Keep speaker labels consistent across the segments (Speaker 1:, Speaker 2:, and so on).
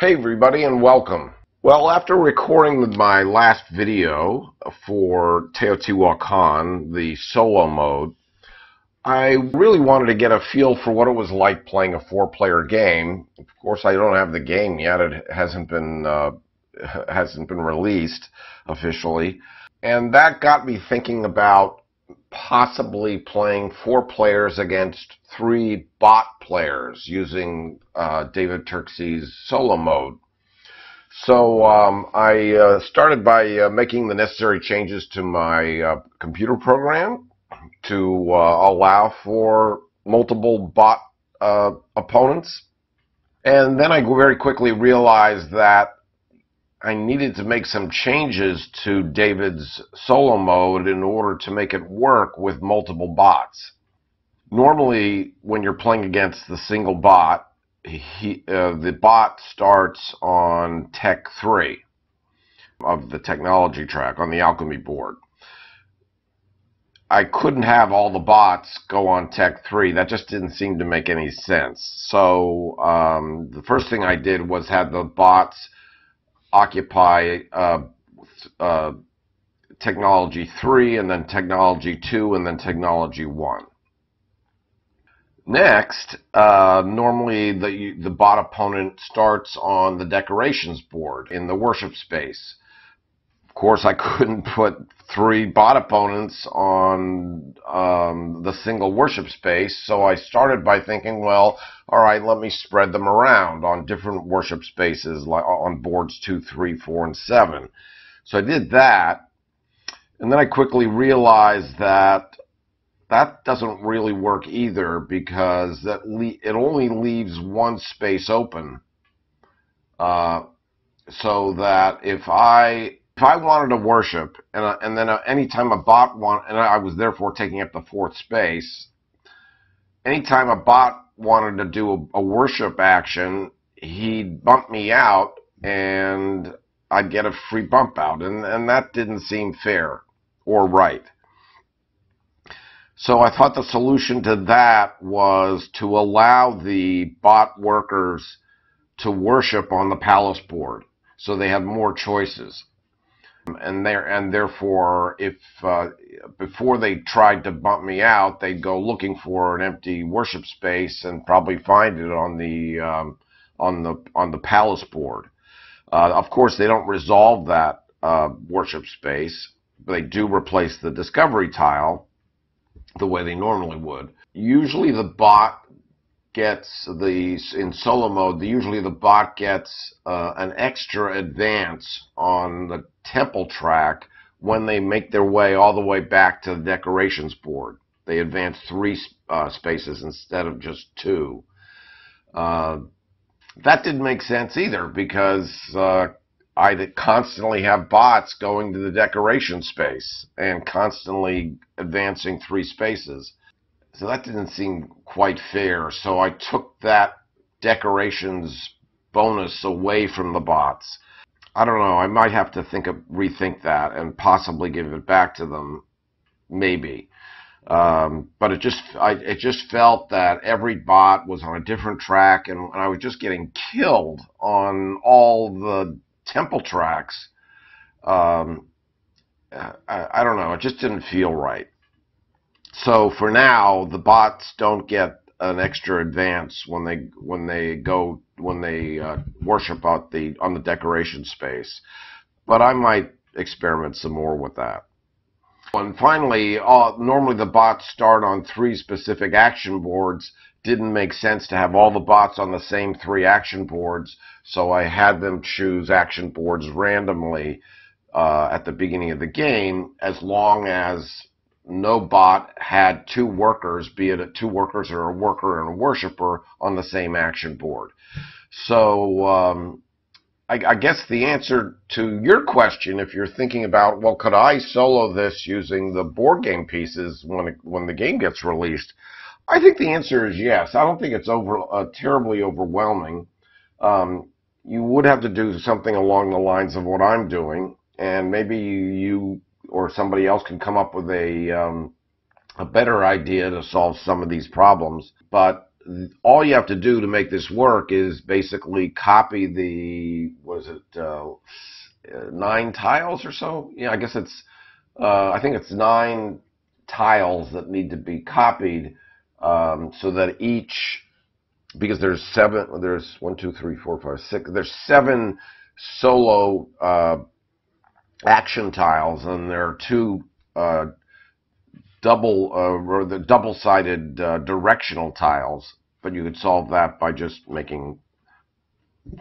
Speaker 1: Hey everybody and welcome. Well, after recording my last video for Teotihuacan, the solo mode, I really wanted to get a feel for what it was like playing a four-player game. Of course, I don't have the game yet. It hasn't been released officially. And that got me thinking about possibly playing four players against three bot players using David Turczi's solo mode. So I started by making the necessary changes to my computer program to allow for multiple bot opponents. And then I very quickly realized that I needed to make some changes to David's solo mode in order to make it work with multiple bots. Normally, when you're playing against the single bot, the bot starts on Tech 3 of the technology track on the alchemy board. I couldn't have all the bots go on Tech 3. That just didn't seem to make any sense. So the first thing I did was have the bots occupy technology 3, and then technology 2, and then technology 1. Next, normally the bot opponent starts on the decorations board in the worship space. Of course, I couldn't put three bot opponents on the single worship space, so I started by thinking, well, all right, let me spread them around on different worship spaces, like on boards 2, 3, 4, and 7. So I did that, and then I quickly realized that that doesn't really work either, because it only leaves one space open. So that if I wanted to worship, and then anytime a bot and I was therefore taking up the fourth space, anytime a bot wanted to do a worship action, he'd bump me out, and I'd get a free bump out, and that didn't seem fair or right. So I thought the solution to that was to allow the bot workers to worship on the palace board, so they have more choices. And therefore, if before they tried to bump me out, they'd go looking for an empty worship space and probably find it on the palace board. Of course, they don't resolve that worship space, but they do replace the discovery tile the way they normally would. Usually the bot gets in solo mode, usually the bot gets an extra advance on the temple track when they make their way all the way back to the decorations board. They advance 3 spaces instead of just 2. That didn't make sense either, because I constantly have bots going to the decoration space and constantly advancing 3 spaces. So that didn't seem quite fair. So I took that decorations bonus away from the bots. I don't know. I might have to rethink that and possibly give it back to them, maybe. But it just felt that every bot was on a different track, and I was just getting killed on all the temple tracks. I don't know. It just didn't feel right. So for now, the bots don't get an extra advance when they worship on the decoration space. But I might experiment some more with that. And finally, normally the bots start on 3 specific action boards. Didn't make sense to have all the bots on the same 3 action boards, so I had them choose action boards randomly at the beginning of the game, as long as no bot had 2 workers, be it 2 workers or a worker and a worshiper, on the same action board. So I guess the answer to your question, if you're thinking about, well, could I solo this using the board game pieces when the game gets released, I think the answer is yes. I don't think it's terribly overwhelming. You would have to do something along the lines of what I'm doing, and maybe you or somebody else can come up with a better idea to solve some of these problems. But all you have to do to make this work is basically copy the, what is it, 9 tiles or so? Yeah, I guess it's, I think it's 9 tiles that need to be copied, so that each, because there's 7, there's 1, 2, 3, 4, 5, 6, there's 7 solo action tiles, and there are 2 or the double-sided directional tiles, but you could solve that by just making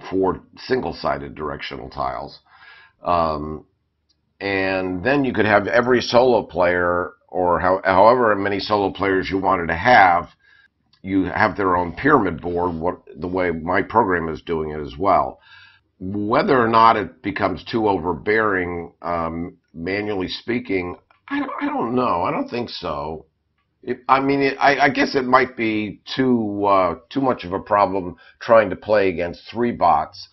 Speaker 1: 4 single-sided directional tiles. And then you could have every solo player, or however many solo players you wanted to have, you have their own pyramid board, the way my program is doing it as well. Whether or not it becomes too overbearing, manually speaking, I don't know. I don't think so. I guess it might be too much of a problem trying to play against 3 bots,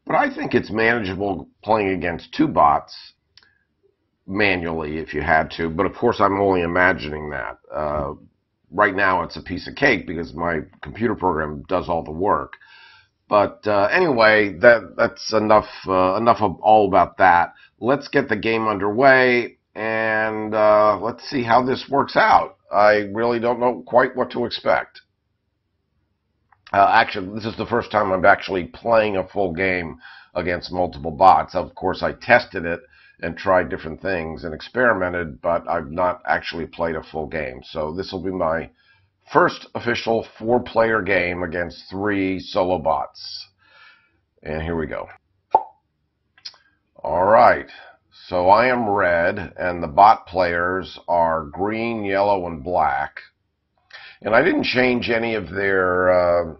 Speaker 1: but I think it's manageable playing against 2 bots manually if you had to. But of course, I'm only imagining that. Right now, it's a piece of cake because my computer program does all the work. But anyway, that's enough of all about that. Let's get the game underway, and let's see how this works out. I really don't know quite what to expect. Actually, this is the first time I'm actually playing a full game against multiple bots. Of course, I tested it and tried different things and experimented, but I've not actually played a full game. So this will be my first official 4-player game against 3 solo bots. And here we go. All right. So I am red, and the bot players are green, yellow, and black. And I didn't change any of their,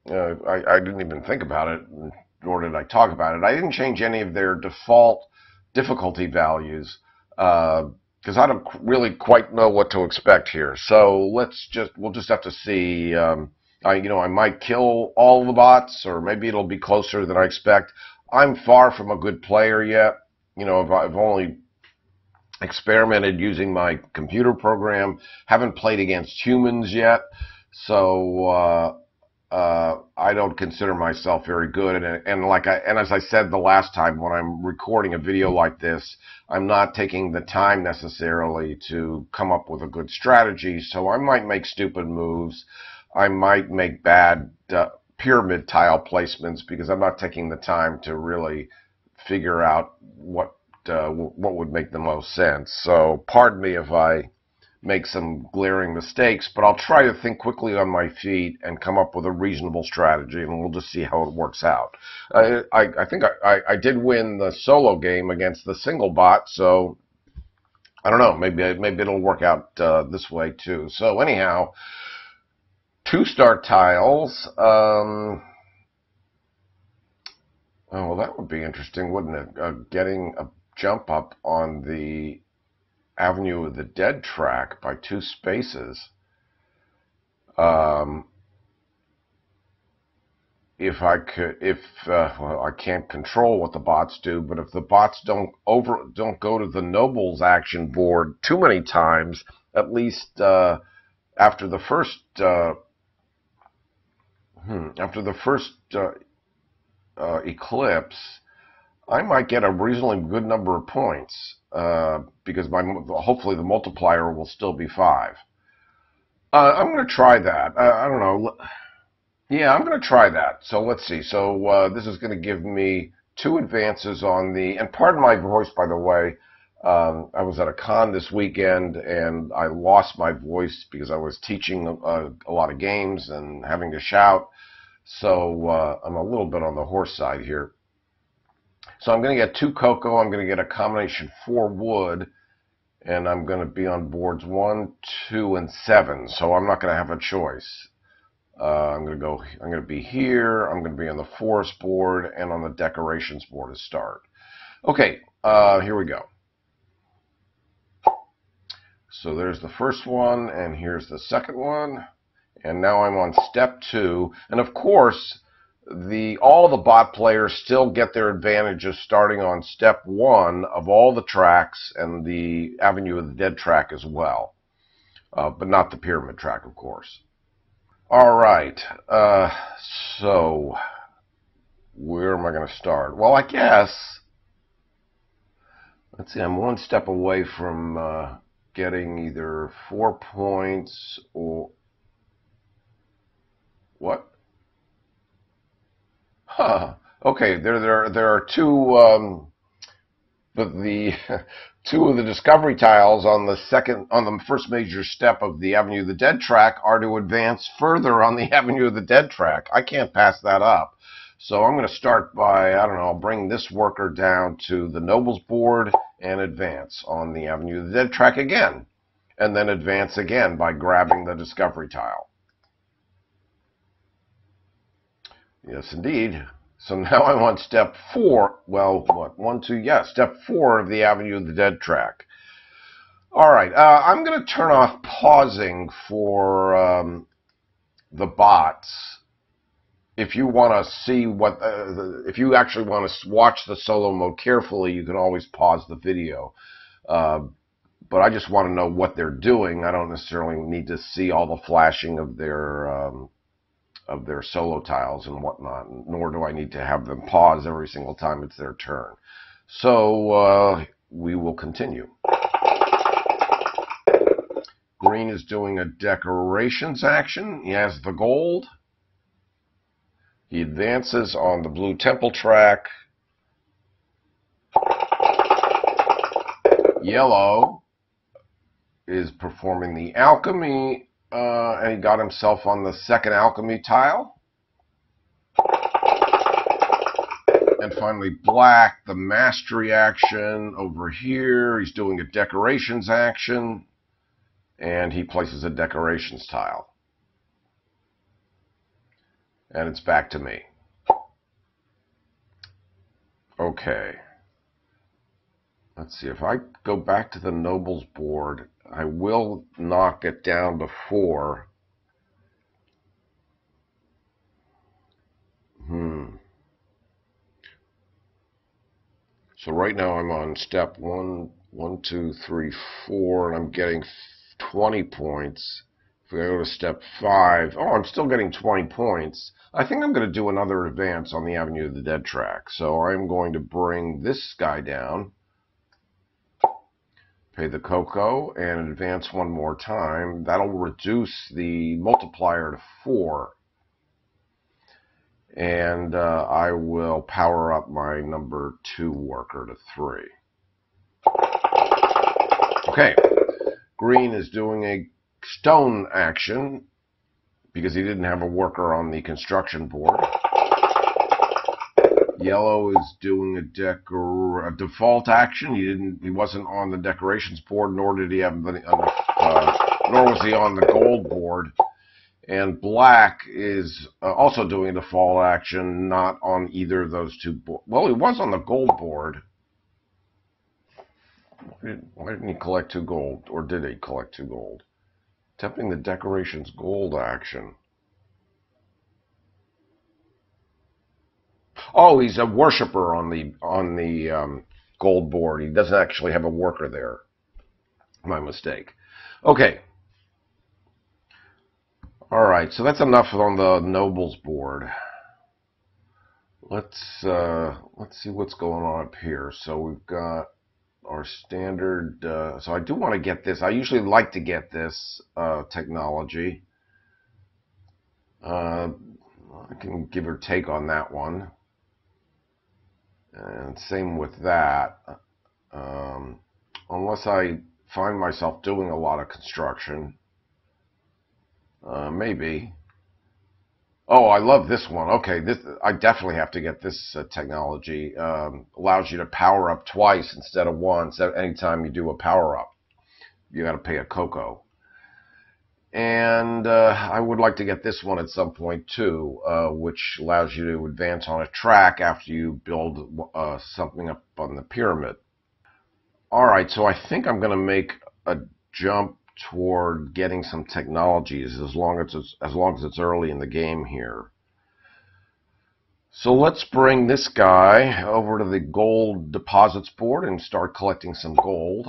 Speaker 1: I didn't even think about it, nor did I talk about it. I didn't change any of their default difficulty values, because I don't really quite know what to expect here. So we'll just have to see. I might kill all the bots, or maybe it'll be closer than I expect. I'm far from a good player yet. I've only experimented using my computer program. Haven't played against humans yet, so I don't consider myself very good. And as I said the last time, when I'm recording a video like this, I'm not taking the time necessarily to come up with a good strategy. So I might make stupid moves. I might make bad pyramid tile placements because I'm not taking the time to really figure out what would make the most sense. So pardon me if I make some glaring mistakes, but I'll try to think quickly on my feet and come up with a reasonable strategy, and we'll just see how it works out. I think I did win the solo game against the single bot, so I don't know, maybe it'll work out this way too. So anyhow, 2 start tiles. Oh, well, that would be interesting, wouldn't it? Getting a jump up on the Avenue of the Dead track by 2 spaces. If well, I can't control what the bots do, but if the bots don't go to the nobles action board too many times, at least after the first Eclipse, I might get a reasonably good number of points, because hopefully the multiplier will still be 5. I'm going to try that. I don't know. Yeah, I'm going to try that. So let's see. So this is going to give me 2 advances on the, and pardon my voice, by the way. I was at a con this weekend, and I lost my voice because I was teaching a lot of games and having to shout. So I'm a little bit on the horse side here. So I'm going to get 2 cocoa. I'm going to get a combination 4 wood, and I'm going to be on boards 1, 2, and 7. So I'm not going to have a choice. I'm going to be here. I'm going to be on the forest board and on the decorations board to start. Okay, here we go. So there's the first one, and here's the second one. And now I'm on step 2. And of course, all the bot players still get their advantage of starting on step 1 of all the tracks and the Avenue of the Dead track as well. But not the pyramid track, of course. All right. So where am I going to start? Well, I guess, let's see, I'm one step away from getting either 4 points or what? Huh. Okay, there are two. But the two of the discovery tiles on the first major step of the Avenue of the Dead track are to advance further on the Avenue of the Dead track. I can't pass that up. So I'm going to start by, I don't know, bring this worker down to the Nobles board and advance on the Avenue of the Dead track again. And then advance again by grabbing the discovery tile. Yes, indeed. So now I'm on step 4. Well, what? 1, 2, yeah, step 4 of the Avenue of the Dead track. All right, I'm going to turn off pausing for the bots. If you want to see what, if you actually want to watch the solo mode carefully, you can always pause the video. But I just want to know what they're doing. I don't necessarily need to see all the flashing of their solo tiles and whatnot, nor do I need to have them pause every single time it's their turn. So we will continue. Green is doing a decorations action. He has the gold. He advances on the blue temple track. Yellow is performing the alchemy, and he got himself on the second alchemy tile. And finally, black, the mastery action over here. He's doing a decorations action, and he places a decorations tile. And it's back to me. Okay. Let's see, if I go back to the Nobles board, I will knock it down before. So right now I'm on step 1, 2, 3, 4, and I'm getting 20 points. If I go to step 5, oh, I'm still getting 20 points. I think I'm going to do another advance on the Avenue of the Dead track. So I'm going to bring this guy down, pay the cocoa, and advance one more time. That'll reduce the multiplier to 4. And I will power up my number 2 worker to 3. Okay, green is doing a stone action because he didn't have a worker on the construction board. Yellow is doing a default action. He wasn't on the decorations board, nor did he have enough, nor was he on the gold board. And black is also doing a default action, not on either of those two boards. Well, he was on the gold board. Why didn't he collect 2 gold? Or did he collect 2 gold? Attempting the decorations gold action. Oh, he's a worshiper on the gold board. He doesn't actually have a worker there. My mistake. Okay. All right, so that's enough on the Nobles board. Let's see what's going on up here. So we've got our standard. So I do want to get this. I usually like to get this technology. I can give or take on that one. And same with that. Unless I find myself doing a lot of construction. Maybe. Oh, I love this one. Okay, I definitely have to get this technology. Allows you to power up twice instead of once. So anytime you do a power up, you got to pay a cocoa. And I would like to get this one at some point too, which allows you to advance on a track after you build something up on the pyramid. All right, so I think I'm going to make a jump toward getting some technologies as long as it's early in the game here. So let's bring this guy over to the gold deposits board and start collecting some gold.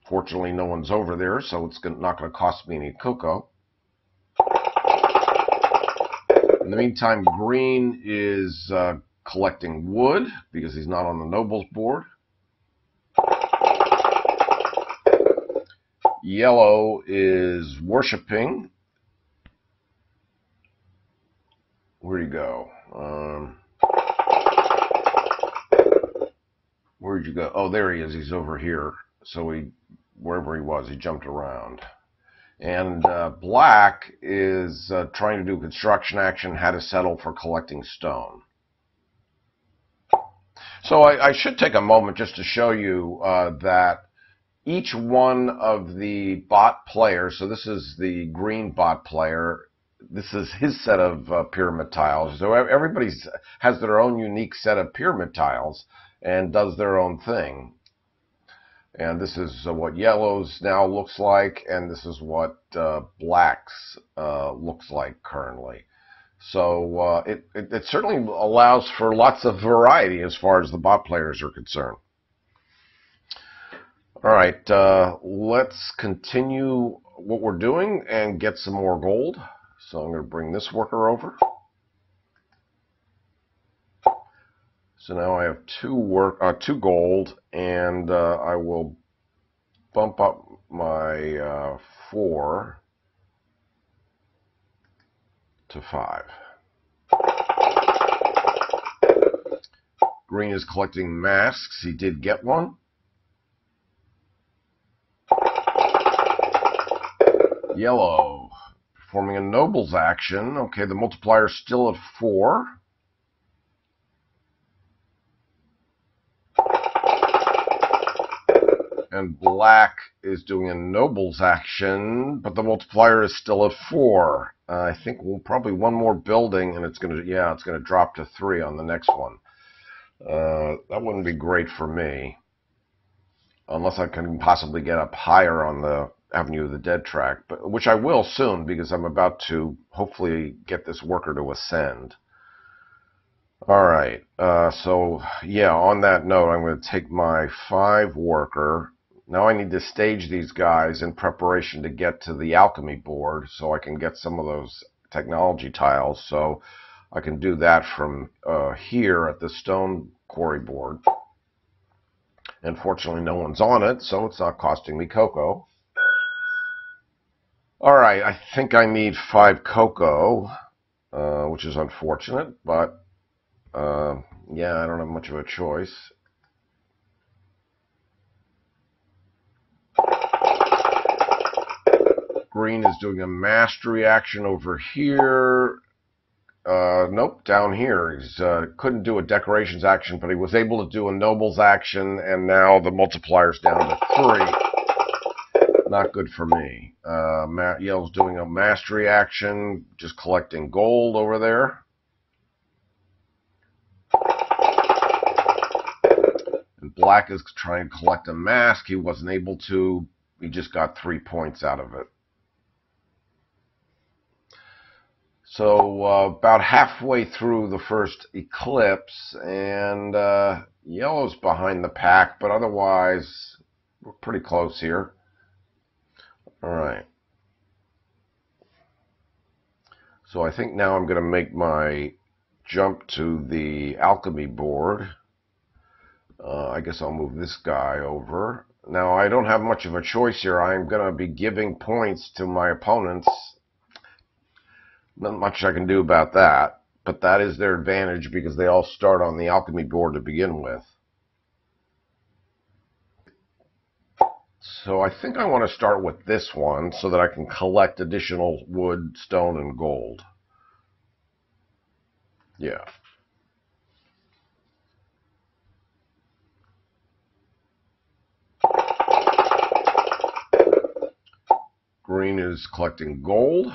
Speaker 1: Fortunately, no one's over there, so it's not going to cost me any cocoa. In the meantime, green is collecting wood because he's not on the nobles board. Yellow is worshiping. Where'd he go? Where'd you go? Oh, there he is. He's over here. So wherever he was, he jumped around. And black is trying to do construction action, had to settle for collecting stone. So I should take a moment just to show you that each one of the bot players, so this is the green bot player, this is his set of pyramid tiles. So everybody has their own unique set of pyramid tiles and does their own thing. And this is what yellow's now looks like, and this is what black's looks like currently. So it certainly allows for lots of variety as far as the bot players are concerned. All right, let's continue what we're doing and get some more gold. So I'm going to bring this worker over. So now I have two gold, and I will bump up my 4 to 5. Green is collecting masks. He did get one. Yellow performing a nobles action. Okay, the multiplier is still at 4. And black is doing a nobles action, but the multiplier is still at 4. I think we'll probably one more building, and it's gonna drop to 3 on the next one. That wouldn't be great for me, unless I can possibly get up higher on the Avenue of the Dead track, but which I will soon because I'm about to hopefully get this worker to ascend. All right, so yeah, on that note, I'm going to take my 5 worker. Now I need to stage these guys in preparation to get to the alchemy board so I can get some of those technology tiles. So I can do that from here at the stone quarry board. And fortunately no one's on it, so it's not costing me cocoa. All right, I think I need 5 cocoa, which is unfortunate, but yeah, I don't have much of a choice. Green is doing a mastery action over here. Nope, down here. He couldn't do a decorations action, but he was able to do a nobles action, and now the multiplier's down to 3. Not good for me. Yellow's doing a mastery action, just collecting gold over there. And black is trying to collect a mask. He wasn't able to. He just got 3 points out of it. So about halfway through the first eclipse, and yellow's behind the pack, but otherwise we're pretty close here. All right. So I think now I'm going to make my jump to the alchemy board. I guess I'll move this guy over. Now I don't have much of a choice here. I'm going to be giving points to my opponents. Not much I can do about that, but that is their advantage because they all start on the alchemy board to begin with. So I think I want to start with this one so that I can collect additional wood, stone, and gold. Yeah. Green is collecting gold.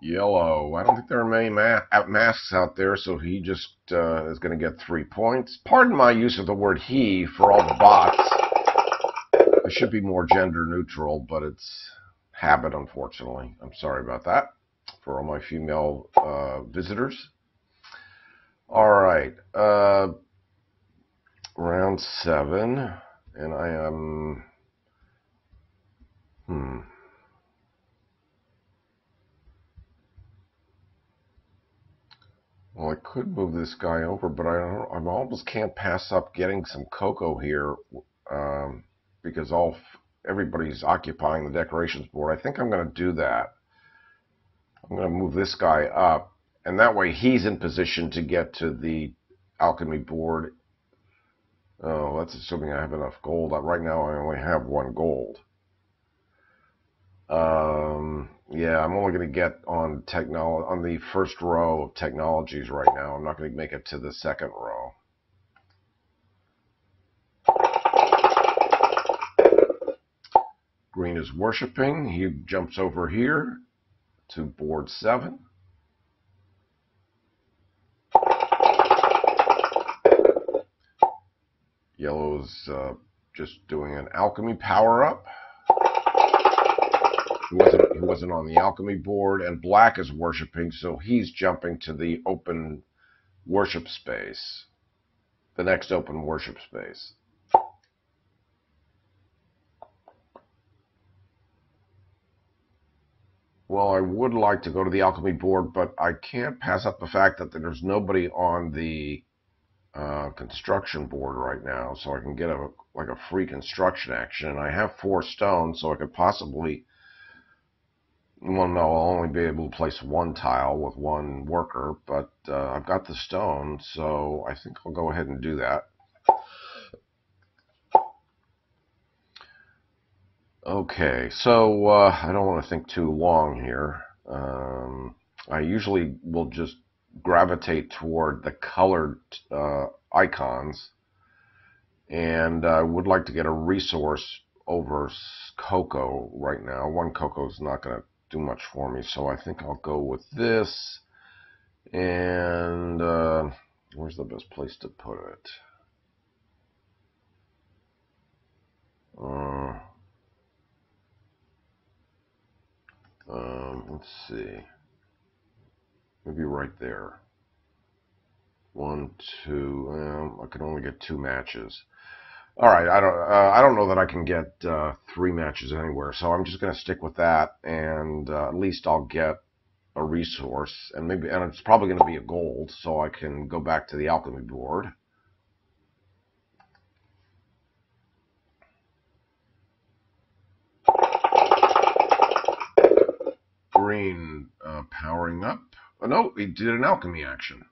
Speaker 1: Yellow. I don't think there are many masks out there, so he just is going to get 3 points. Pardon my use of the word he for all the bots. I should be more gender neutral, but it's habit, unfortunately. I'm sorry about that for all my female visitors. All right. Round 7, and I am Hmm. Well, I could move this guy over, but I almost can't pass up getting some cocoa here, because everybody's occupying the decorations board. I think I'm going to do that. I'm going to move this guy up, and that way he's in position to get to the alchemy board. Oh, that's assuming I have enough gold. Right now I only have 1 gold. Yeah, I'm only going to get on the first row of technologies right now. I'm not going to make it to the second row. Green is worshiping. He jumps over here to board 7. Yellow's just doing an alchemy power-up. He wasn't on the alchemy board, and black is worshiping, so he's jumping to the open worship space, the next open worship space. Well, I would like to go to the alchemy board, but I can't pass up the fact that there's nobody on the construction board right now, so I can get a free construction action. And I have 4 stones, so I could possibly, well, no, I'll only be able to place 1 tile with 1 worker, but I've got the stone, so I think I'll go ahead and do that. Okay, so I don't want to think too long here. I usually will just gravitate toward the colored icons, and I would like to get a resource over cocoa right now. 1 cocoa is not going to do much for me, so I think I'll go with this. And where's the best place to put it? Let's see. Maybe right there. 1, 2. I can only get 2 matches. All right. I don't know that I can get 3 matches anywhere, so I'm just going to stick with that, and at least I'll get a resource, and it's probably going to be a gold, so I can go back to the alchemy board. Green powering up. Oh, no, he did an alchemy action.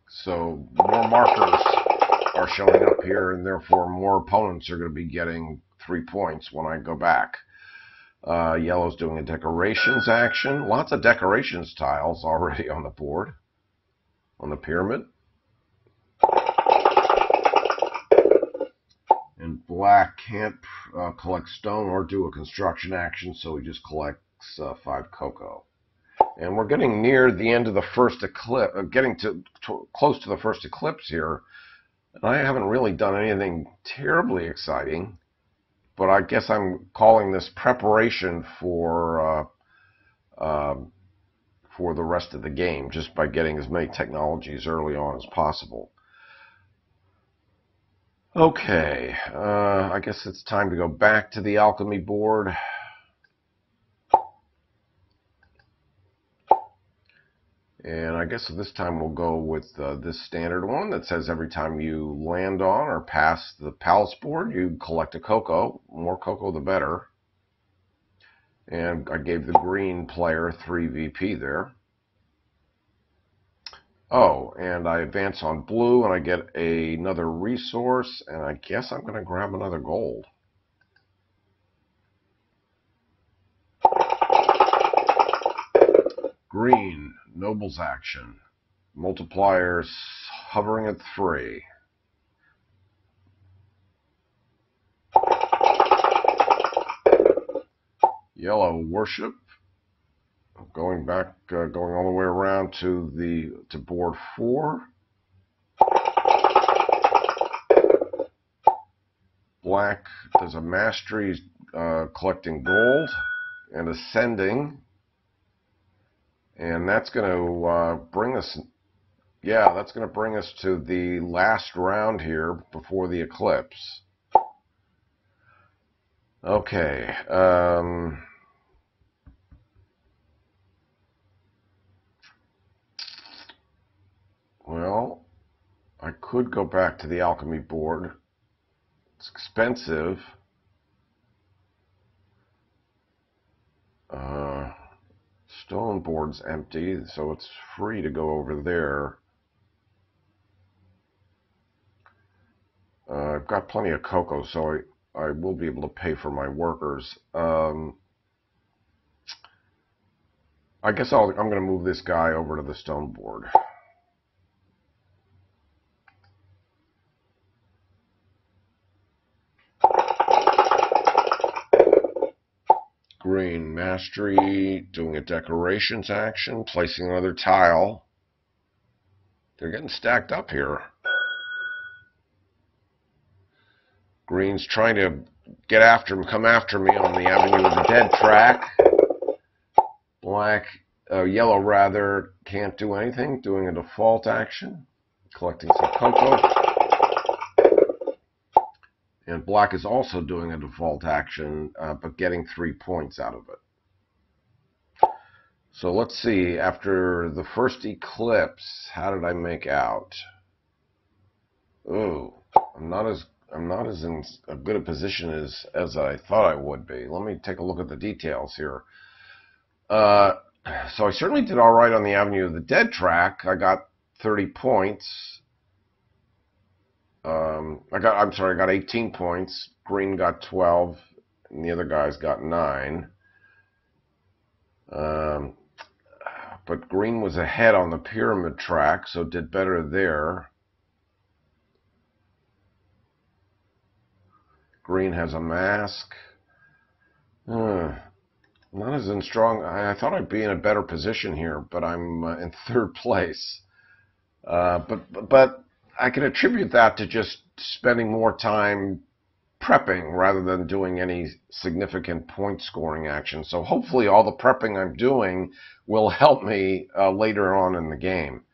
Speaker 1: So more markers are showing up here, and therefore more opponents are going to be getting 3 points when I go back. Yellow's doing a decorations action. Lots of decorations tiles already on the board, on the pyramid. And black can't collect stone or do a construction action, so he just collects 5 cocoa. And we're getting near the end of the first eclipse, getting close to the first eclipse here. And I haven't really done anything terribly exciting, but I guess I'm calling this preparation for the rest of the game, just by getting as many technologies early on as possible. Okay, I guess it's time to go back to the alchemy board. And I guess this time we'll go with this standard one that says every time you land on or pass the palace board, you collect a cocoa. More cocoa, the better. And I gave the green player 3 VP there. Oh, and I advance on blue, and I get another resource, and I guess I'm going to grab another gold. Green, Noble's action. Multipliers hovering at 3. Yellow, Worship. Going back, going all the way around to board 4. Black does a mastery, collecting gold and ascending, and that's going to bring us. Yeah, that's going to bring us to the last round here before the eclipse. Okay. Well, I could go back to the alchemy board. It's expensive. Stone board's empty, so it's free to go over there. I've got plenty of cocoa, so I will be able to pay for my workers. I guess I'm going to move this guy over to the stone board. Green mastery, doing a decorations action, placing another tile. They're getting stacked up here. Green's trying to get after him, come after me on the Avenue of the Dead track. Black, yellow rather, can't do anything, doing a default action, collecting some cocoa. And black is also doing a default action, but getting 3 points out of it. So let's see, after the first eclipse, how did I make out? Ooh, I'm not as in a good a position as I thought I would be. Let me take a look at the details here. So I certainly did all right on the Avenue of the Dead track. I got 30 points. I got 18 points. Green got 12, and the other guys got 9. But green was ahead on the pyramid track, so did better there. Green has a mask. Not as in strong. I thought I'd be in a better position here, but I'm in third place. But I can attribute that to just spending more time prepping rather than doing any significant point scoring action. So hopefully all the prepping I'm doing will help me later on in the game.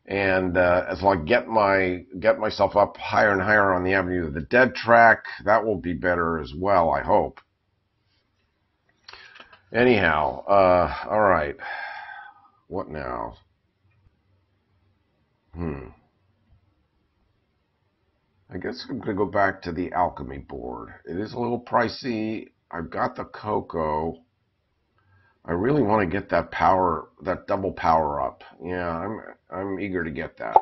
Speaker 1: And as I get myself up higher and higher on the Avenue of the Dead track, that will be better as well, I hope. Anyhow, all right. What now? I guess I'm going to go back to the alchemy board. It is a little pricey. I've got the cocoa. I really want to get that double power up. Yeah, I'm eager to get that.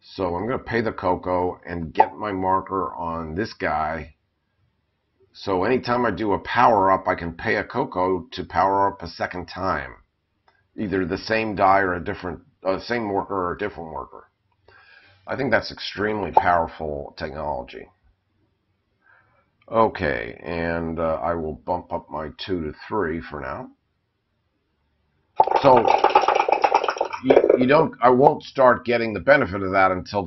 Speaker 1: So I'm going to pay the cocoa and get my marker on this guy. So anytime I do a power up, I can pay a cocoa to power up a second time. Either the same die or a different, same worker or a different worker. I think that's extremely powerful technology. Okay, and I will bump up my 2 to 3 for now. So I won't start getting the benefit of that until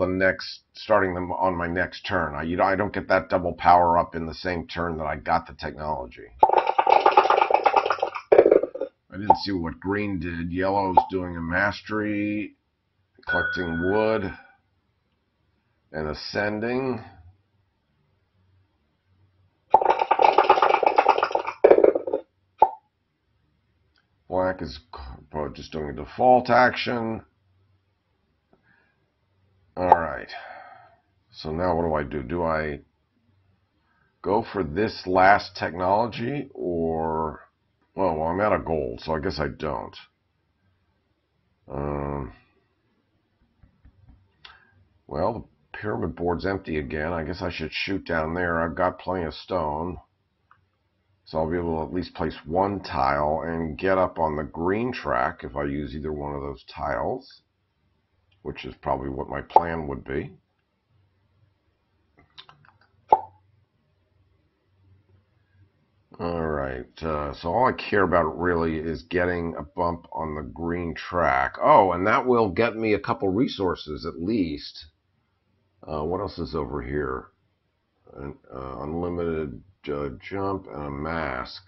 Speaker 1: starting them on my next turn. I don't get that double power up in the same turn that I got the technology. I didn't see what green did. Yellow's doing a mastery, collecting wood, and ascending. Black is just doing a default action. Alright. So now what do? Do I go for this last technology or... Well, I'm out of gold, so I guess I don't. Well, the pyramid board's empty again. I guess I should shoot down there. I've got plenty of stone. So I'll be able to at least place one tile and get up on the green track if I use either one of those tiles, which is probably what my plan would be. Alright, so all I care about really is getting a bump on the green track. Oh, and that will get me a couple resources at least. What else is over here? An unlimited jump and a mask.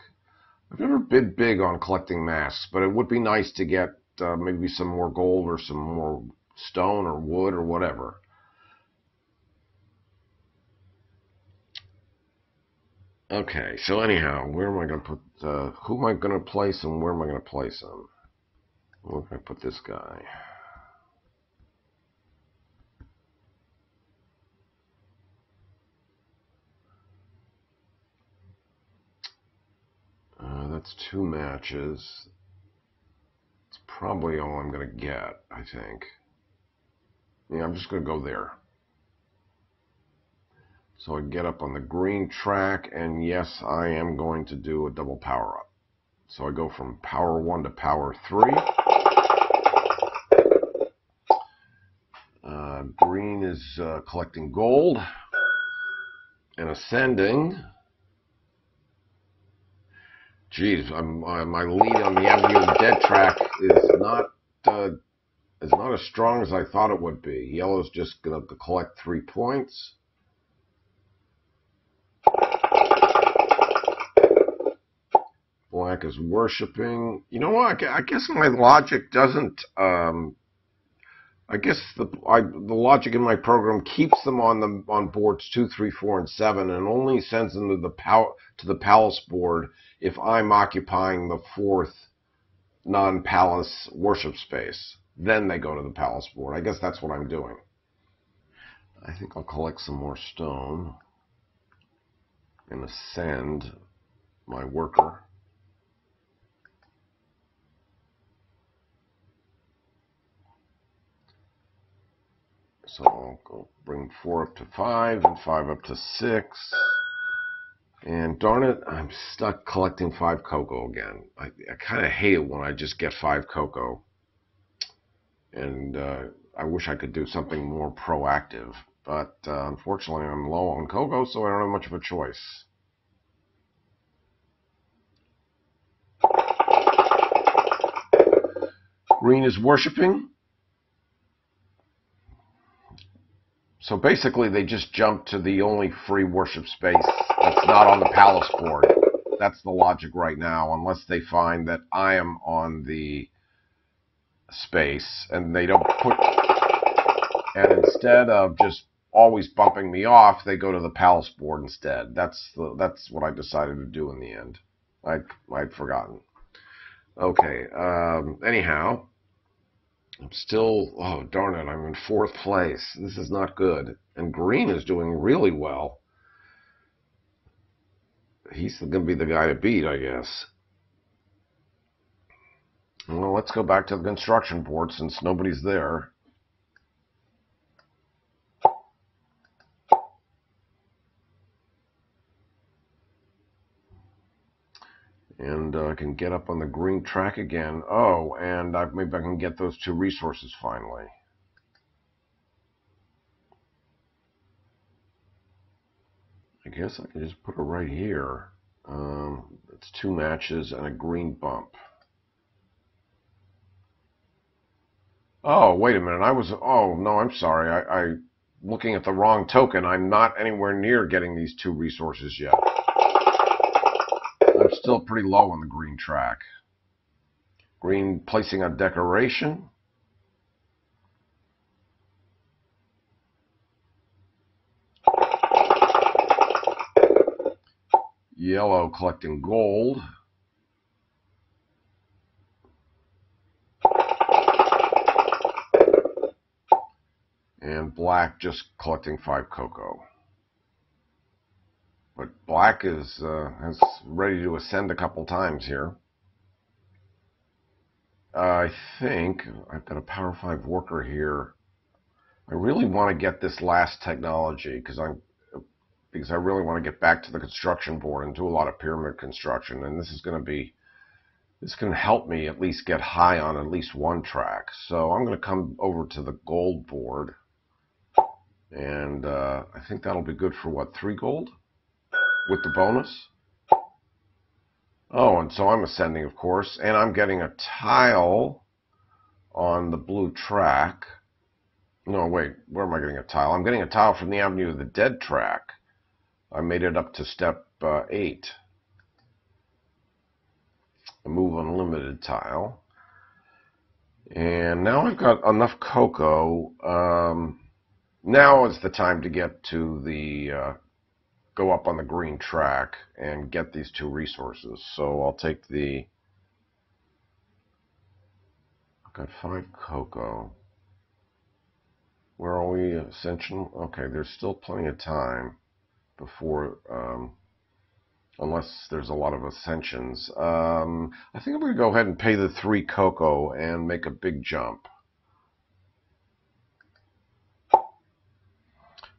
Speaker 1: I've never been big on collecting masks, but it would be nice to get maybe some more gold or some more stone or wood or whatever. Okay, so anyhow, where am I going to put, who am I going to place and where am I going to place him? Where can I put this guy? That's 2 matches. It's probably all I'm going to get, I think. Yeah, I'm just going to go there. So I get up on the green track, and yes, I am going to do a double power up. So I go from power 1 to power 3. Green is collecting gold and ascending. Geez, my lead on the Avenue of the Dead track is not as strong as I thought it would be. Yellow's just going to collect 3 points. Black is worshiping. You know what? I guess my logic doesn't. I guess the logic in my program keeps them on boards 2, 3, 4, and 7, and only sends them to the palace board if I'm occupying the 4th non-palace worship space. Then they go to the palace board. I guess that's what I'm doing. I think I'll collect some more stone and ascend my worker. So I'll go bring 4 up to 5 and 5 up to 6. And darn it, I'm stuck collecting 5 cocoa again. I kind of hate it when I just get 5 cocoa. And I wish I could do something more proactive. But unfortunately, I'm low on cocoa, so I don't have much of a choice. Green is worshiping. So basically, they just jump to the only free worship space that's not on the palace board. That's the logic right now, unless they find that I am on the space and they don't put... And instead of just always bumping me off, they go to the palace board instead. That's what I decided to do in the end. I'd forgotten. Okay, anyhow... I'm still, oh darn it, I'm in 4th place. This is not good. And green is doing really well. He's going to be the guy to beat, I guess. Well, let's go back to the construction board since nobody's there. And I can get up on the green track again. Oh, and maybe I can get those 2 resources finally. I guess I can just put it right here. It's 2 matches and a green bump. Oh, wait a minute. Oh, no, I'm sorry. I'm looking at the wrong token. I'm not anywhere near getting these 2 resources yet. I'm still pretty low on the green track. Green placing a decoration. Yellow collecting gold. And black just collecting 5 cocoa. But black is ready to ascend a couple times here. I think I've got a power 5 worker here. I really want to get this last technology because I really want to get back to the construction board and do a lot of pyramid construction, and this can help me at least get high on at least 1 track. So I'm going to come over to the gold board, and I think that'll be good for what, 3 gold with the bonus. Oh, and so I'm ascending, of course, and I'm getting a tile on the blue track. No, wait, where am I getting a tile? I'm getting a tile from the Avenue of the Dead track. I made it up to step 8. A move unlimited tile. And now I've got enough cocoa. Now is the time to get to the go up on the green track and get these 2 resources. So I'll take the, I've got 5 cocoa. Where are we? Ascension? Okay, there's still plenty of time before, unless there's a lot of ascensions. I think I'm going to go ahead and pay the 3 cocoa and make a big jump.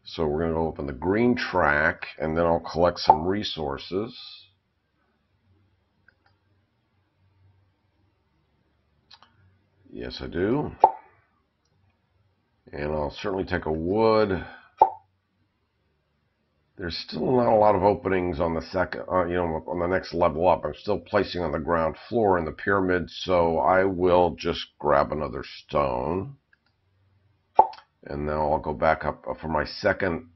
Speaker 1: So we're going to go up on the green track, and then I'll collect some resources. Yes, I do. And I'll certainly take a wood. There's still not a lot of openings on the second, on the next level up. I'm still placing on the ground floor in the pyramid, so I will just grab another stone. And now I'll go back up for my second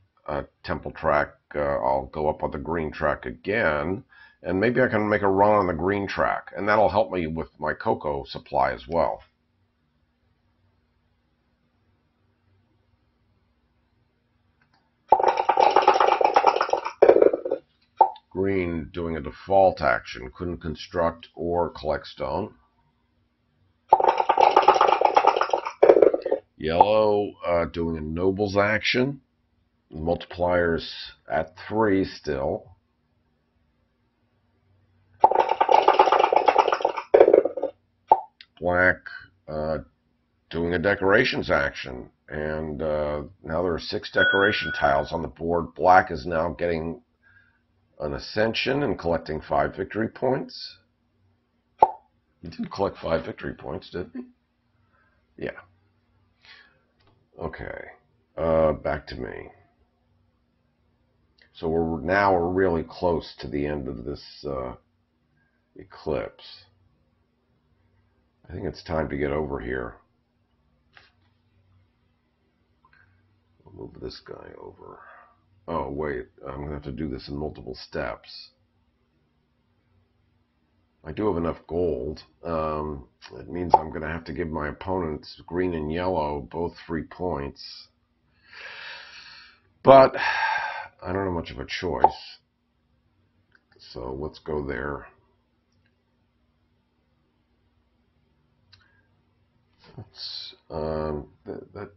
Speaker 1: temple track. I'll go up on the green track again, and maybe I can make a run on the green track, and that'll help me with my cocoa supply as well. Green doing a default action, couldn't construct or collect stone. Yellow doing a nobles action, multipliers at 3 still. Black doing a decorations action, and now there are 6 decoration tiles on the board. Black is now getting an ascension and collecting 5 victory points. He didn't collect 5 victory points, did he? Yeah. Okay. Back to me. So we're really close to the end of this eclipse. I think it's time to get over here. I'll move this guy over. Oh, wait. I'm going to have to do this in multiple steps. I do have enough gold. It means I'm going to have to give my opponents green and yellow both 3 points. But I don't have much of a choice. So let's go there.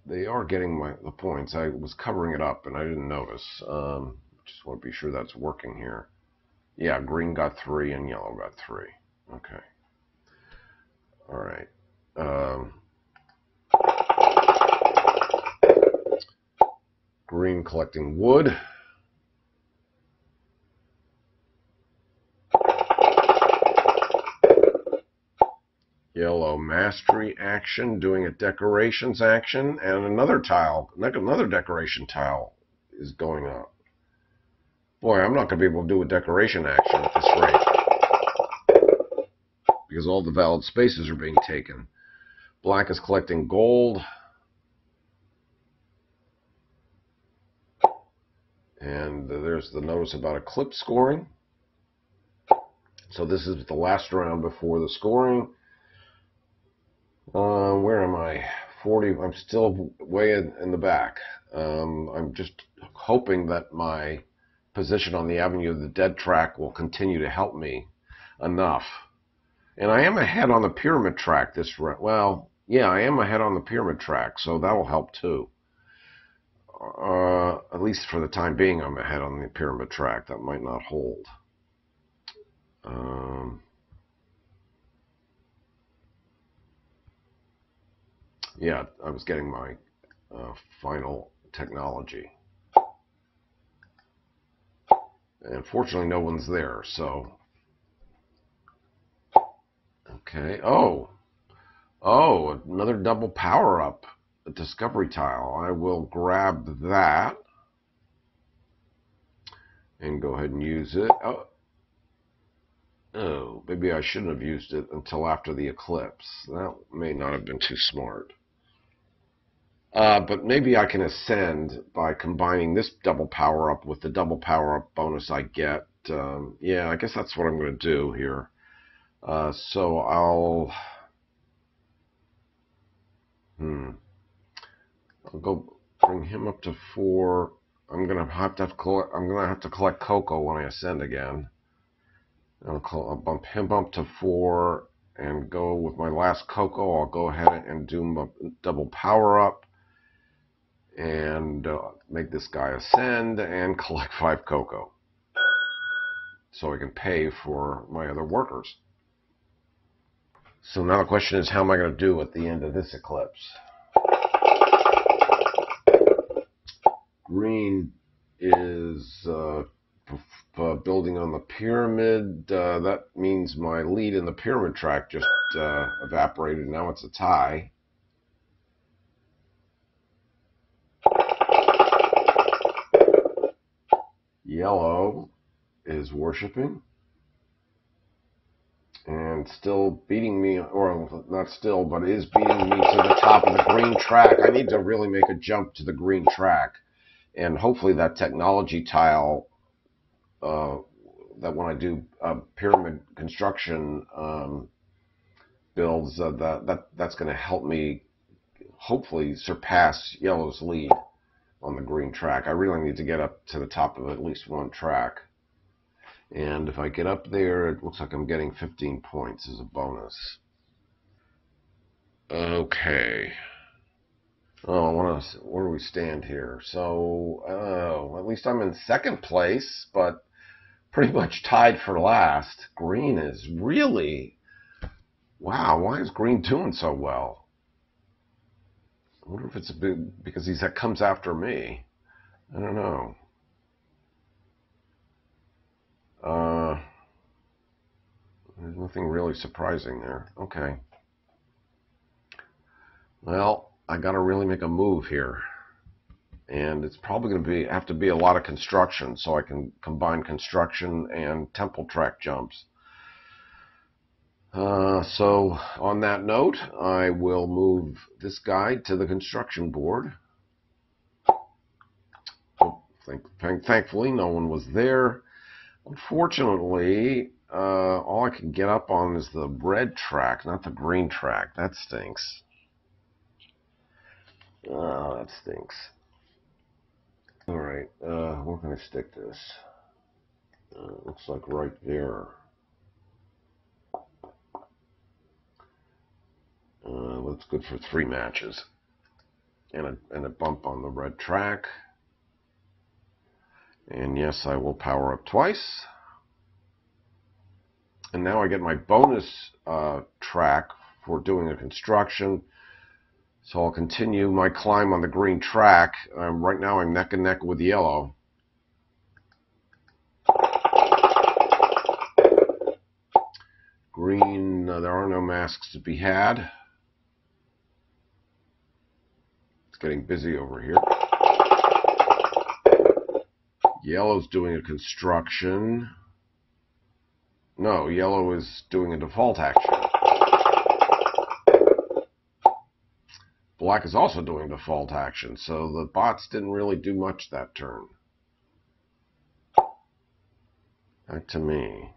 Speaker 1: They are getting the points. I was covering it up and I didn't notice. Just want to be sure that's working here. Yeah, green got 3 and yellow got 3. Okay. All right. Green collecting wood. Yellow mastery action, doing a decorations action, and another decoration tile is going up. Boy, I'm not going to be able to do a decoration action at this rate, because all the valid spaces are being taken. Black is collecting gold. And there's the notice about Eclipse scoring. So this is the last round before the scoring. Where am I? 40. I'm still way in the back. I'm just hoping that my position on the Avenue of the Dead track will continue to help me enough. And I am ahead on the pyramid track this round. Well, yeah, I am ahead on the pyramid track, so that'll help too. At least for the time being, I'm ahead on the pyramid track. That might not hold. Yeah, I was getting my final technology. And fortunately, no one's there, so... Okay. Oh, another double power-up. A discovery tile. I will grab that and go ahead and use it. Oh, maybe I shouldn't have used it until after the eclipse. That may not have been too smart. But maybe I can ascend by combining this double power-up with the double power-up bonus I get. Yeah, I guess that's what I'm going to do here. So I'll go bring him up to 4. I'm gonna have to collect cocoa when I ascend again. I'll bump him up to 4 and go with my last cocoa. I'll go ahead and do my double power up and make this guy ascend and collect 5 cocoa so I can pay for my other workers. So now the question is, how am I going to do at the end of this eclipse? Green is building on the pyramid. That means my lead in the pyramid track just evaporated. Now it's a tie. Yellow is worshiping and still beating me, or not still, but is beating me to the top of the green track. I need to really make a jump to the green track, and hopefully that technology tile that when I do pyramid construction builds, that's going to help me hopefully surpass Yellow's lead on the green track. I really need to get up to the top of at least one track. And if I get up there, it looks like I'm getting 15 points as a bonus. Okay. Oh, where do we stand here? So, at least I'm in second place, but pretty much tied for last. Green is really... Wow, why is Green doing so well? I wonder if it's because he comes after me. I don't know. There's nothing really surprising there. Okay. Well, I got to really make a move here. And it's probably going to have to be a lot of construction, so I can combine construction and temple track jumps. So on that note, I will move this guy to the construction board. Thankfully, no one was there. Unfortunately, all I can get up on is the red track, not the green track. That stinks. That stinks. All right, where can I stick this? Looks like right there. That's good for 3 matches. And a bump on the red track. And yes, I will power up twice. And now I get my bonus track for doing a construction. So I'll continue my climb on the green track. Right now I'm neck and neck with Yellow. Green, there are no masks to be had. It's getting busy over here. Yellow's doing a construction. No, Yellow is doing a default action. Black is also doing default action, so the bots didn't really do much that turn. Back to me.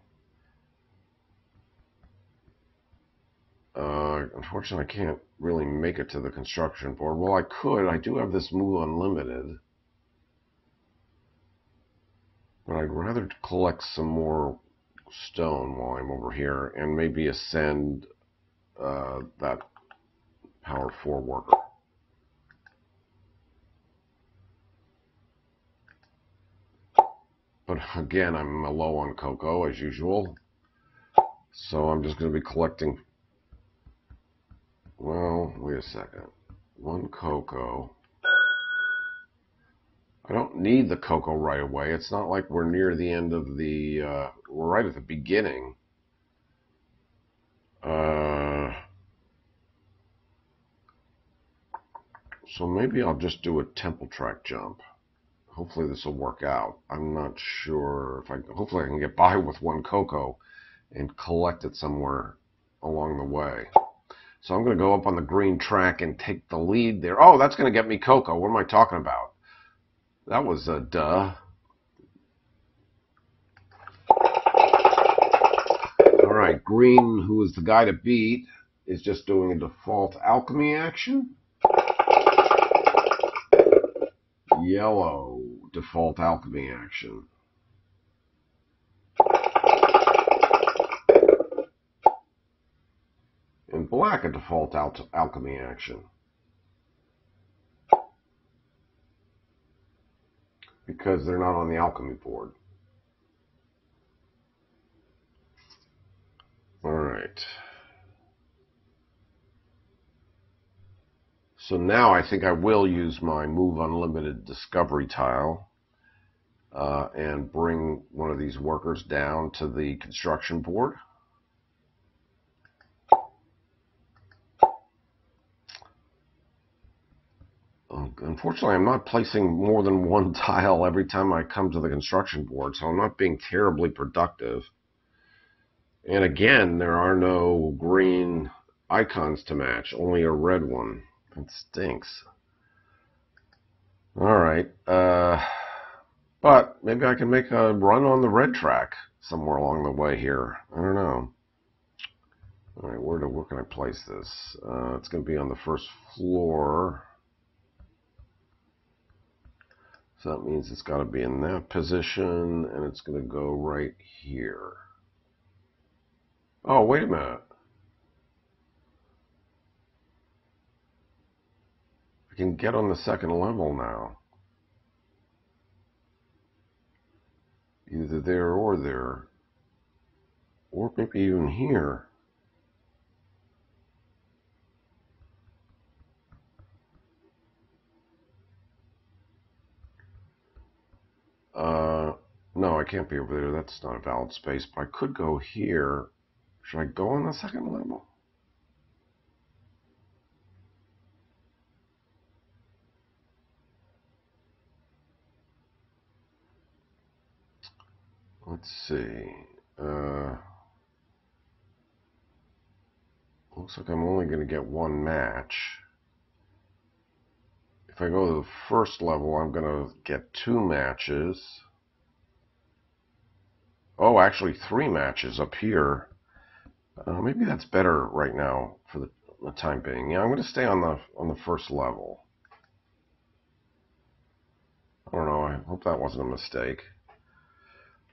Speaker 1: Unfortunately, I can't really make it to the construction board. Well, I could. I do have this move unlimited. But I'd rather collect some more stone while I'm over here and maybe ascend that power 4 worker. But again, I'm low on cocoa as usual. So I'm just going to be collecting... Well, wait a second. 1 cocoa. I don't need the cocoa right away. It's not like we're near the end of the... we're right at the beginning. So maybe I'll just do a temple track jump. Hopefully this will work out. I'm not sure if hopefully I can get by with 1 cocoa and collect it somewhere along the way. So I'm going to go up on the green track and take the lead there. Oh, that's going to get me cocoa. What am I talking about? That was a duh. All right, green, who is the guy to beat, is just doing a default alchemy action. Yellow default alchemy action. And black a default alchemy action. Because they're not on the alchemy board. Alright. So now I think I will use my Move Unlimited Discovery tile and bring one of these workers down to the construction board. Unfortunately, I'm not placing more than one tile every time I come to the construction board, so I'm not being terribly productive. And again, there are no green icons to match, only a red one. That stinks. Alright, but maybe I can make a run on the red track somewhere along the way here. I don't know. Alright, where can I place this? It's going to be on the first floor. So that means it's got to be in that position, and it's going to go right here. Oh, wait a minute. I can get on the second level now. Either there or there. Or maybe even here. No, I can't be over there. That's not a valid space. But I could go here. Should I go on the second level? Let's see. Looks like I'm only going to get one match. If I go to the first level, I'm going to get 2 matches. Oh, actually 3 matches up here. Maybe that's better right now for the time being. Yeah, I'm going to stay on the first level. I don't know. I hope that wasn't a mistake.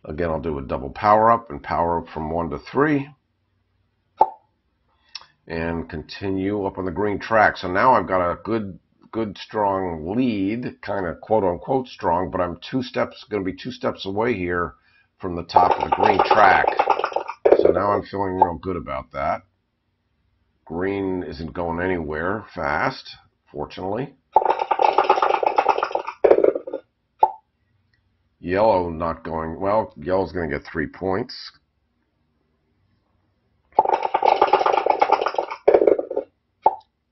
Speaker 1: Again, I'll do a double power up and power up from 1 to 3. And continue up on the green track. So now I've got a good strong lead, kind of quote unquote strong, but I'm going to be 2 steps away here from the top of the green track. So now I'm feeling real good about that. Green isn't going anywhere fast, fortunately. Yellow not going, well, yellow's going to get 3 points.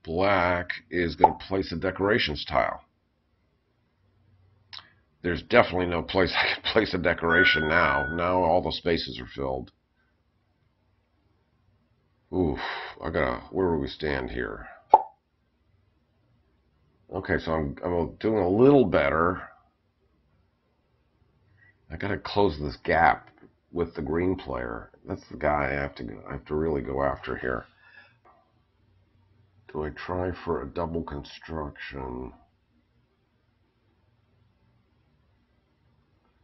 Speaker 1: Black is going to place a decorations tile. There's definitely no place I can place a decoration now. Now all the spaces are filled. Oof, where do we stand here? Okay, so I'm doing a little better. I gotta close this gap with the green player. That's the guy I have to really go after here. Do I try for a double construction?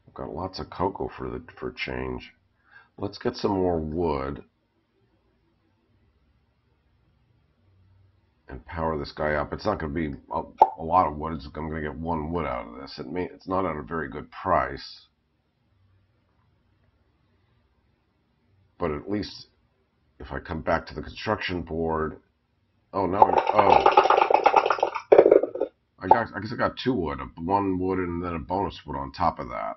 Speaker 1: I've got lots of cocoa for change. Let's get some more wood and power this guy up. It's not going to be a lot of wood. I'm going to get 1 wood out of this. It's not at a very good price, but at least if I come back to the construction board. Oh no! I guess I got 2 wood, 1 wood, and then a bonus wood on top of that.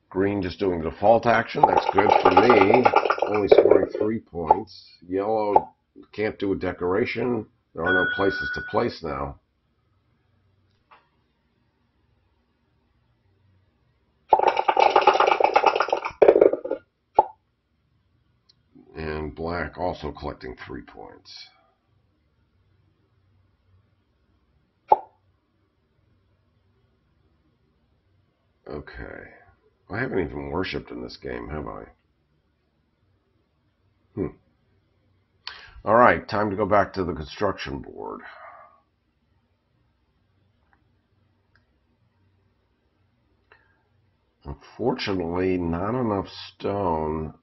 Speaker 1: Green just doing the default action. That's good for me. Only scoring 3 points. Yellow can't do a decoration. There are no places to place now. And black also collecting 3 points. Okay. I haven't even worshipped in this game, have I? Alright, time to go back to the construction board. Unfortunately, not enough stone,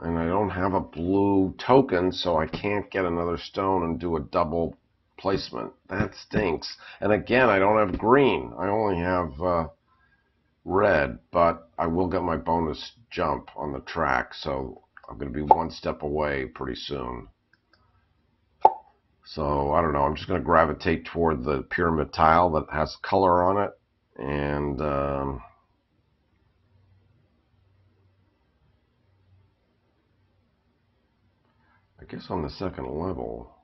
Speaker 1: and I don't have a blue token, so I can't get another stone and do a double placement. That stinks. And again, I don't have green. I only have red, but I will get my bonus jump on the track, so I'm going to be one step away pretty soon. So, I don't know, I'm just going to gravitate toward the pyramid tile that has color on it, and I guess on the second level,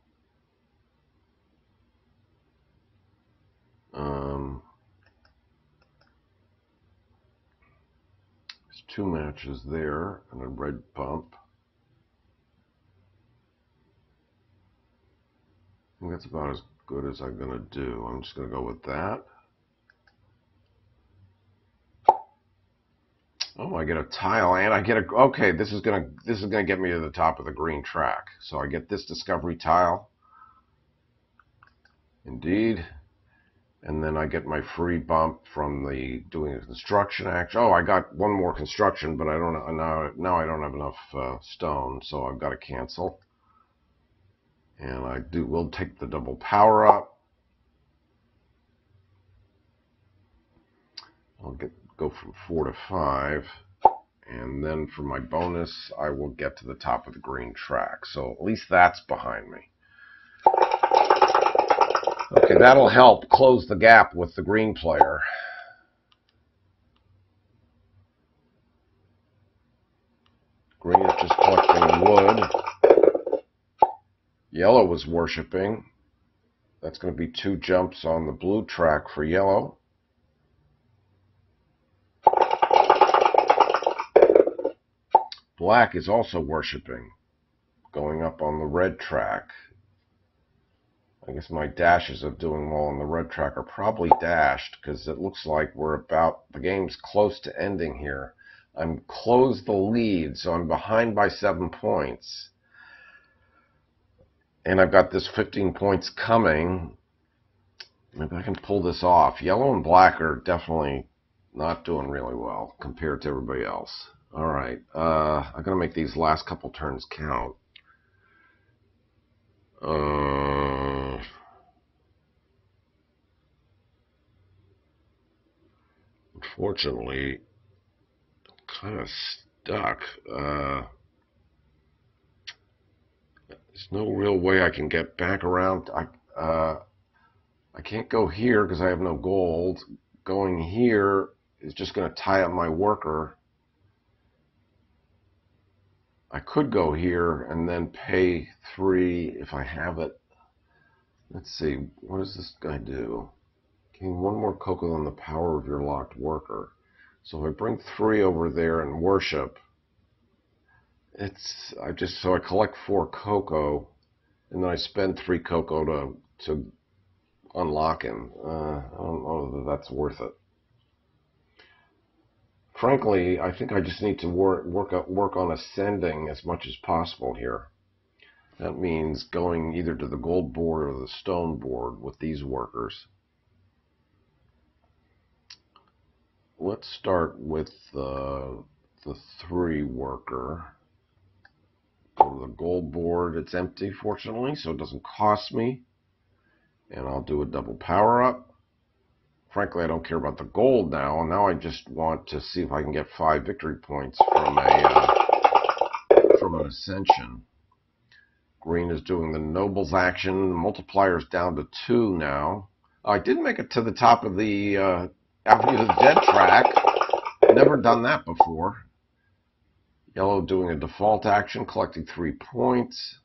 Speaker 1: there's two matches there and a red bump. I think that's about as good as I'm going to do. I'm just going to go with that. Oh, I get a tile and I get a, okay, this is gonna get me to the top of the green track. So I get this discovery tile. Indeed. And then I get my free bump from the doing a construction action. Oh, I got one more construction, but I don't now I don't have enough stone, so I've got to cancel. And will take the double power up. I'll go from 4 to 5. And then for my bonus, I will get to the top of the green track. So at least that's behind me. Okay, that'll help close the gap with the green player. Green is just collecting wood. Yellow is worshiping. That's going to be 2 jumps on the blue track for yellow. Black is also worshiping, going up on the red track. I guess my dashes of doing well on the red track are probably dashed because it looks like the game's close to ending here. I'm closed the lead, so I'm behind by 7 points. And I've got this 15 points coming. Maybe I can pull this off. Yellow and black are definitely not doing really well compared to everybody else. All right, I'm going to make these last couple turns count. Unfortunately, I'm kind of stuck. There's no real way I can get back around. I can't go here because I have no gold. Going here is just going to tie up my worker. I could go here and then pay 3 if I have it. Let's see, what does this guy do? Gain 1 more cocoa on the power of your locked worker. So if I bring 3 over there and worship, so I collect 4 cocoa, and then I spend 3 cocoa to unlock him. I don't know that that's worth it. Frankly, I think I just need to work on ascending as much as possible here. That means going either to the gold board or the stone board with these workers. Let's start with the 3 worker. Go to the gold board. It's empty, fortunately, so it doesn't cost me. And I'll do a double power up. Frankly, I don't care about the gold now. Now I just want to see if I can get 5 victory points from an ascension. Green is doing the nobles action. The multiplier's down to 2 now. I did make it to the top of the Avenue of the Dead track. Never done that before. Yellow doing a default action, collecting 3 points.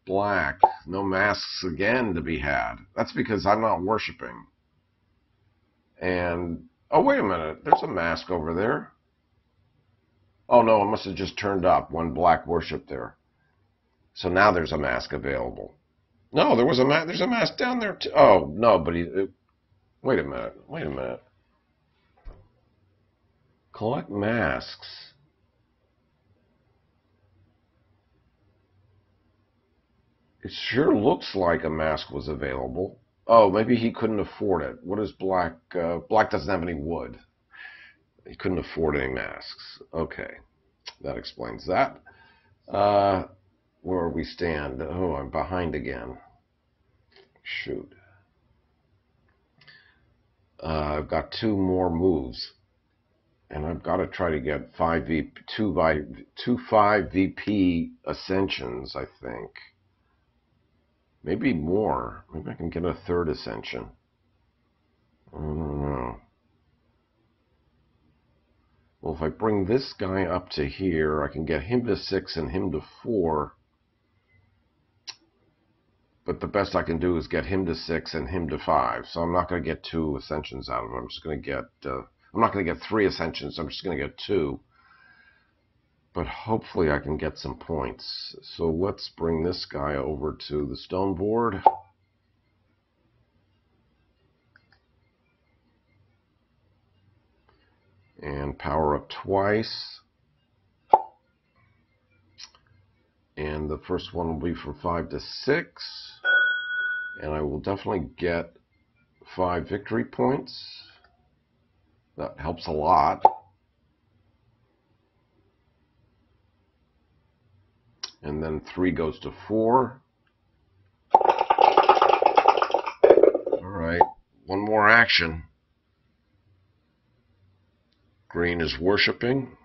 Speaker 1: Black, no masks again to be had. That's because I'm not worshiping. And, oh, wait a minute. There's a mask over there. Oh, no, it must have just turned up. 1 black worship there. So now there's a mask available. No, there's a mask down there too. Oh, no, but wait a minute. Collect masks. It sure looks like a mask was available. Oh, maybe he couldn't afford it. What is black? Black doesn't have any wood. He couldn't afford any masks. Okay, that explains that. Where we stand? Oh, I'm behind again. Shoot. I've got 2 more moves, and I've got to try to get 5 VP ascensions, I think. Maybe more. Maybe I can get a 3rd ascension. I don't know. Well, if I bring this guy up to here, I can get him to 6 and him to 4. But the best I can do is get him to 6 and him to 5. So I'm not going to get 2 ascensions out of him. I'm just going to get, I'm not going to get 3 ascensions. I'm just going to get 2. But hopefully I can get some points. So let's bring this guy over to the stone board. And power up twice. And the first one will be from 5 to 6. And I will definitely get 5 victory points. That helps a lot. And then 3 goes to 4. Alright, one more action. Green is worshiping.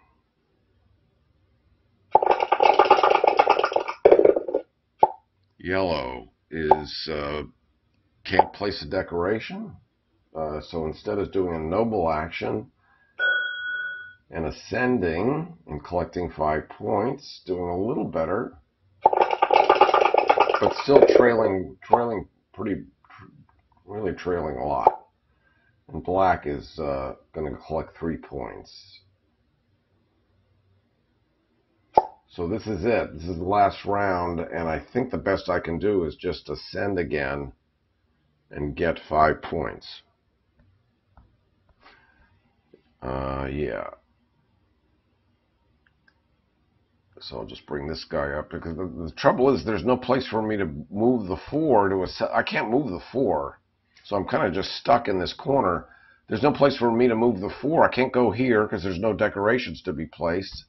Speaker 1: Yellow is can't place a decoration. So instead of doing a noble action and ascending and collecting 5 points, doing a little better, but still trailing really trailing a lot. And black is going to collect 3 points. So this is it. This is the last round, and I think the best I can do is just ascend again and get 5 points. Yeah. So I'll just bring this guy up, because the trouble is there's no place for me to move the 4 to ascend. I can't move the 4. So I'm kind of just stuck in this corner. There's no place for me to move the 4. I can't go here because there's no decorations to be placed.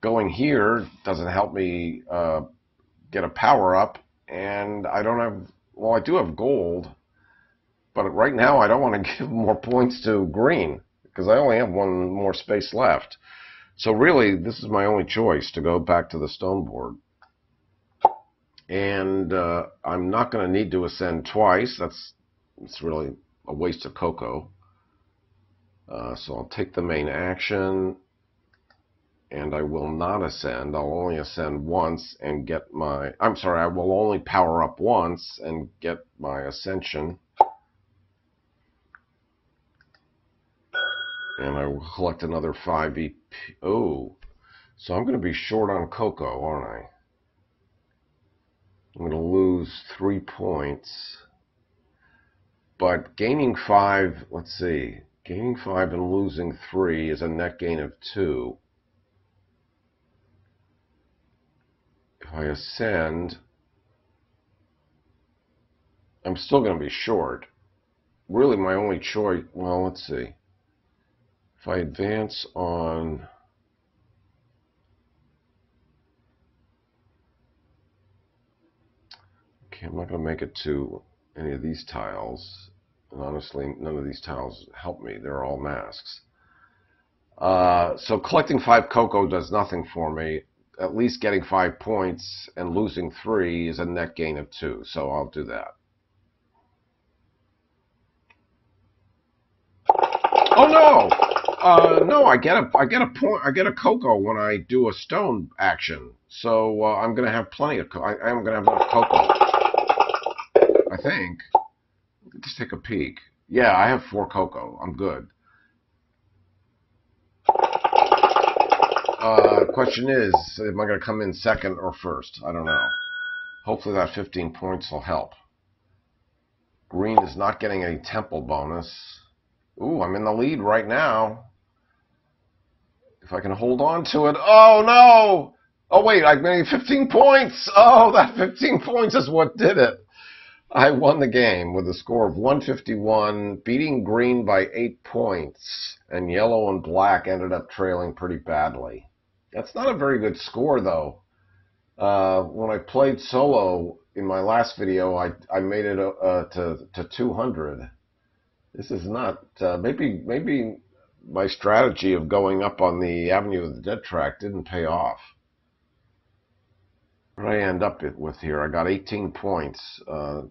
Speaker 1: Going here doesn't help me get a power up, and I don't have, well, I do have gold, but right now I don't want to give more points to green because I only have 1 more space left. So really, this is my only choice, to go back to the stone board. And I'm not going to need to ascend twice. It's really a waste of cocoa. So I'll take the main action, and I will not ascend. I'll only ascend once and get my, I'm sorry, I will only power up once and get my ascension. And I will collect another 5 EP. Oh, so I'm going to be short on cocoa, aren't I? I'm going to lose 3 points. But gaining 5, let's see, gaining 5 and losing 3 is a net gain of 2. If I ascend, I'm still going to be short. Really, my only choice, well, let's see. If I advance on, okay, I'm not going to make it to any of these tiles. And honestly, none of these tiles help me. They're all masks. So collecting 5 cocoa does nothing for me. At least getting 5 points and losing 3 is a net gain of 2. So I'll do that. Oh no! No, I get a point. I get a cocoa when I do a stone action. So I'm gonna have plenty of. I am gonna have enough cocoa. I think. Just take a peek. Yeah, I have 4 cocoa. I'm good. Question is, am I gonna come in second or first? I don't know. Hopefully that 15 points will help. Green is not getting any temple bonus. Ooh, I'm in the lead right now. If I can hold on to it. Oh, no! Oh, wait, I made 15 points! Oh, that 15 points is what did it. I won the game with a score of 151, beating green by 8 points, and yellow and black ended up trailing pretty badly. That's not a very good score, though. When I played solo in my last video, I made it to 200. This is not, maybe my strategy of going up on the Avenue of the Dead track didn't pay off. What did I end up with here? I got 18 points,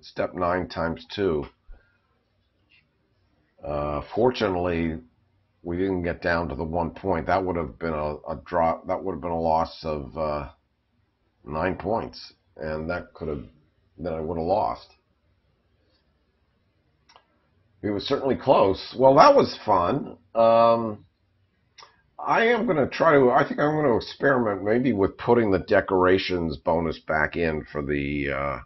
Speaker 1: step 9 times 2. Fortunately, we didn't get down to the 1 point. That would have been a drop. That would have been a loss of 9 points, and then I would have lost. It was certainly close. Well, that was fun. I am going to I think I'm going to experiment maybe with putting the decorations bonus back in for the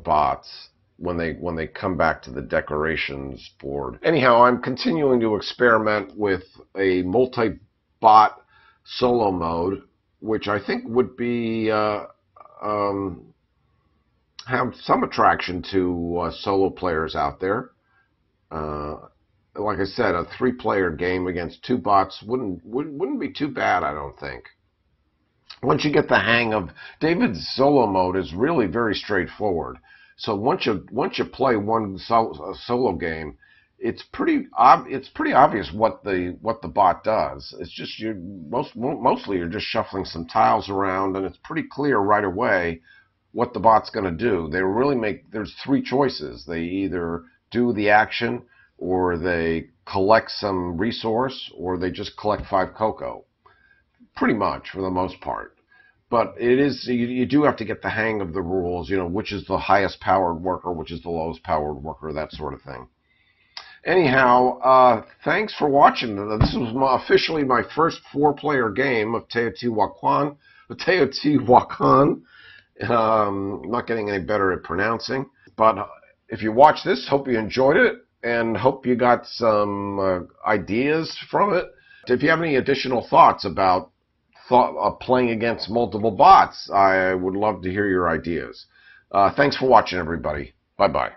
Speaker 1: bots when they come back to the decorations board. Anyhow, I'm continuing to experiment with a multi-bot solo mode, which I think would be have some attraction to solo players out there. Like I said, a 3-player game against 2 bots wouldn't be too bad, I don't think. Once you get the hang of David's solo mode, is really very straightforward. So once you play one solo game, it's pretty obvious what the bot does. It's just mostly you're just shuffling some tiles around, and it's pretty clear right away what the bot's going to do. There's 3 choices. They either do the action, or they collect some resource, or they just collect 5 cocoa. Pretty much, for the most part. But you do have to get the hang of the rules, which is the highest powered worker, which is the lowest powered worker, that sort of thing. Anyhow, thanks for watching. This was officially my first 4-player game of Teotihuacan. I'm not getting any better at pronouncing. But if you watch this, hope you enjoyed it, and hope you got some ideas from it. If you have any additional thoughts about playing against multiple bots, I would love to hear your ideas. Thanks for watching, everybody. Bye-bye.